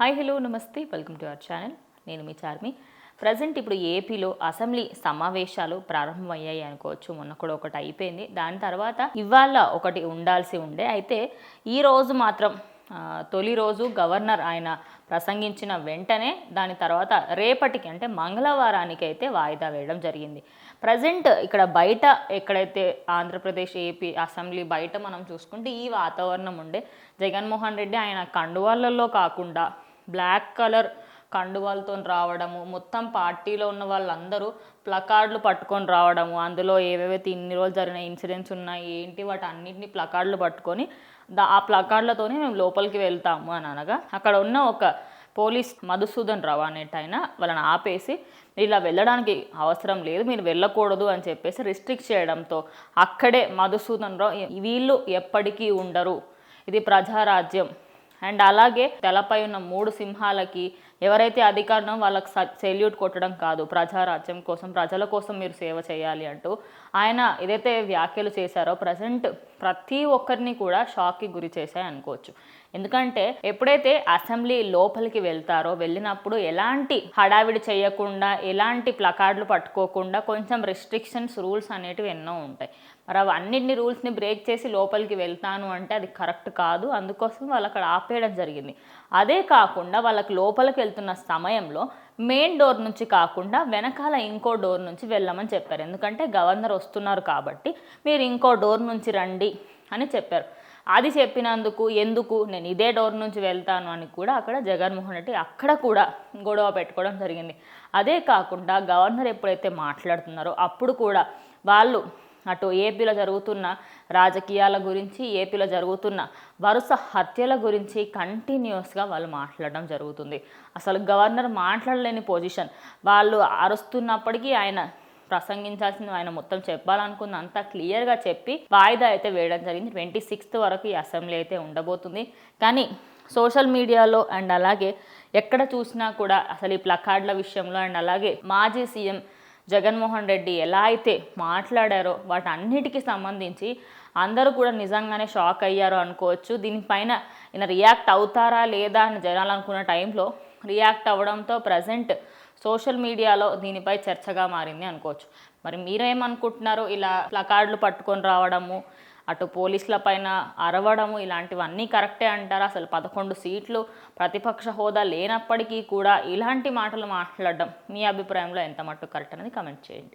Hi hello నమస్తే welcome to our channel. నేను మీ Charmi. Present ఇప్పుడు ఏపీలో అసెంబ్లీ సమావేశాలు ప్రారంభమయ్యాయి అనుకోవచ్చు. మొన్న కూడా ఒకటి అయిపోయింది. దాని తర్వాత ఇవాళ ఒకటి ఉండాల్సి ఉండే. అయితే ఈరోజు మాత్రం తొలి రోజు గవర్నర్ ఆయన ప్రసంగించిన వెంటనే దాని తర్వాత రేపటికి అంటే మంగళవారానికి అయితే వాయిదా వేయడం జరిగింది. ప్రజెంట్ ఇక్కడ బయట ఎక్కడైతే ఆంధ్రప్రదేశ్ ఏపీ అసెంబ్లీ బయట మనం చూసుకుంటే ఈ వాతావరణం ఉండే. జగన్మోహన్ రెడ్డి ఆయన కండువాళ్ళల్లో కాకుండా బ్లాక్ కలర్ కండువాలతో రావడము, మొత్తం పార్టీలో ఉన్న వాళ్ళందరూ ప్లకార్డులు పట్టుకొని రావడము, అందులో ఏవేవైతే ఇన్ని రోజులు జరిగిన ఇన్సిడెంట్స్ ఉన్నాయి ఏంటి వాటి అన్నింటినీ ప్లకార్డులు పట్టుకొని ఆ ప్లకార్డులతోనే మేము లోపలికి వెళ్తాము అని అనగా అక్కడ ఉన్న ఒక పోలీస్ మధుసూదన్ రావు అనేటైనా వాళ్ళని ఆపేసి ఇలా వెళ్ళడానికి అవసరం లేదు, మీరు వెళ్ళకూడదు అని చెప్పేసి రిస్ట్రిక్ట్ చేయడంతో అక్కడే మధుసూదన్ రావు వీళ్ళు ఎప్పటికీ ఉండరు, ఇది ప్రజారాజ్యం అండ్ అలాగే తెలపై ఉన్న 3 సింహాలకి ఎవరైతే అధికారం వాళ్ళకి సెల్యూట్ కొట్టడం కాదు, ప్రజారాజ్యం కోసం ప్రజల కోసం మీరు సేవ చేయాలి అంటూ ఆయన ఏదైతే వ్యాఖ్యలు చేశారో ప్రజెంట్ ప్రతి ఒక్కరిని కూడా షాక్కి గురి చేశాయి అనుకోవచ్చు. ఎందుకంటే ఎప్పుడైతే అసెంబ్లీ లోపలికి వెళ్తారో వెళ్ళినప్పుడు ఎలాంటి హడావిడి చేయకుండా ఎలాంటి ప్లకార్డులు పట్టుకోకుండా కొంచెం రెస్ట్రిక్షన్స్ రూల్స్ అనేటివి ఎన్నో ఉంటాయి. మరి అవన్నింటినీ రూల్స్ని బ్రేక్ చేసి లోపలికి వెళ్తాను అంటే అది కరెక్ట్ కాదు. అందుకోసం వాళ్ళు అక్కడ ఆపేయడం జరిగింది. అదే కాకుండా వాళ్ళకి లోపలికి వెళ్తున్న సమయంలో మెయిన్ డోర్ నుంచి కాకుండా వెనకాల ఇంకో డోర్ నుంచి వెళ్ళమని చెప్పారు. ఎందుకంటే గవర్నర్ వస్తున్నారు కాబట్టి మీరు ఇంకో డోర్ నుంచి రండి అని చెప్పారు. అది చెప్పినందుకు ఎందుకు నేను ఇదే డోర్ నుంచి వెళ్తాను అని కూడా అక్కడ జగన్మోహన్ రెడ్డి అక్కడ కూడా గొడవ పెట్టుకోవడం జరిగింది. అదే కాకుండా గవర్నర్ ఎప్పుడైతే మాట్లాడుతున్నారో అప్పుడు కూడా వాళ్ళు అటు ఏపీలో జరుగుతున్న రాజకీయాల గురించి, ఏపీలో జరుగుతున్న వరుస హత్యల గురించి కంటిన్యూస్గా వాళ్ళు మాట్లాడడం జరుగుతుంది. అసలు గవర్నర్ మాట్లాడలేని పొజిషన్, వాళ్ళు అరుస్తున్నప్పటికీ ఆయన ప్రసంగించాల్సింది ఆయన మొత్తం చెప్పాలనుకుంది అంతా క్లియర్గా చెప్పి వాయిదా అయితే వేయడం జరిగింది. 26th వరకు ఈ అసెంబ్లీ అయితే ఉండబోతుంది. కానీ సోషల్ మీడియాలో అండ్ అలాగే ఎక్కడ చూసినా కూడా అసలు ఈ ప్లకార్డుల విషయంలో అండ్ అలాగే మాజీ సీఎం జగన్మోహన్ రెడ్డి ఎలా అయితే మాట్లాడారో వాటి అన్నిటికీ సంబంధించి అందరూ కూడా నిజంగానే షాక్ అయ్యారో అనుకోవచ్చు. దీనిపైన ఈయన రియాక్ట్ అవుతారా లేదా అని జనాలు అనుకున్న టైంలో రియాక్ట్ అవ్వడంతో ప్రజెంట్ సోషల్ మీడియాలో దీనిపై చర్చగా మారింది అనుకోవచ్చు. మరి మీరేమనుకుంటున్నారో ఇలా ప్లకార్డులు పట్టుకొని రావడము, అటు పోలీసుల పైన అరవడము ఇలాంటివన్నీ కరెక్టే అంటారా? అసలు 11 సీట్లు ప్రతిపక్ష హోదా లేనప్పటికీ కూడా ఇలాంటి మాటలు మాట్లాడడం మీ అభిప్రాయంలో ఎంత మట్టుకు కరెక్ట్ అనేది కమెంట్ చేయండి.